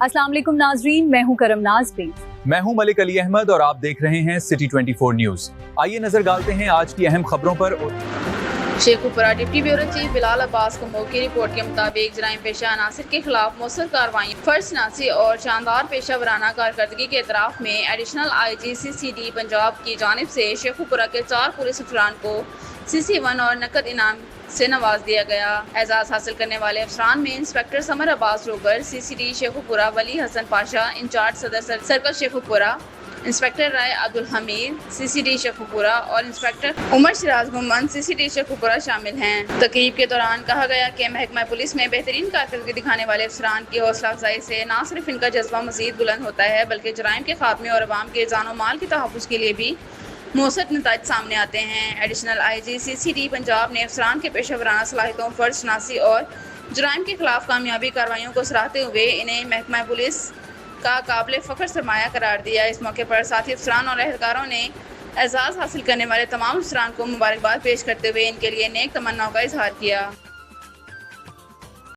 अस्सलाम वालेकुम नाजरीन, मैं हूं करम नाज प्लीज। मैं हूं मलिक अली अहमद और आप देख रहे हैं सिटी 24 न्यूज। आइए नजर डालते हैं आज की अहम खबरों पर। Sheikhupura deputy bureau chief Bilal Abbas को मौके रिपोर्ट के मुताबिक जराइम पेशा अनासर के खिलाफ मौसर कार्रवाई, फर्शनासी और शानदार पेशा वराना कारकर्दगी के एतराफ़ में एडिशनल IG CCD पंजाब की जानिब से शेखुपुरा के 4 पुलिस अफसरान को CC1 और नकद इनाम से नवाज दिया गया। एजाज़ हासिल करने वाले अफसरान में इंस्पेक्टर समर अब्बास रोगर CCD शेखुपुरा, वली हसन पाशा इंचार्ज सदर सर्कल शेखुपुरा, इंस्पेक्टर राय अब्दुल हमीद CCD शेखुपुरा और इंस्पेक्टर उमर सिराज मोहम्मद CCD शेखुपुरा शामिल हैं। तकरीब के दौरान कहा गया कि महकमा पुलिस में बेहतरीन कारकर्दगी दिखाने वाले अफसरान की हौसला अफजाई से न सिर्फ इनका जज्बा मज़ीद बुलंद होता है बल्कि जराइम के खात्मे और अवाम के जानो माल के तहफ़्फ़ुज़ के लिए भी मौसर नताइज सामने आते हैं। एडिशनल IG CCD पंजाब ने अफसरान के पेशा वराना सलाहियतों, फर्शनासी और जराइम के खिलाफ कामयाबी कार्रवाइयों को सराहते हुए इन्हें महकमा पुलिस का काबिल फ़ख्र सरमाया करार दिया। इस मौके पर साथी अफसरान और एहलकारों ने एजाज़ हासिल करने वाले तमाम अफसरान को मुबारकबाद पेश करते हुए इनके लिए नेक तमन्नाओं का इजहार किया।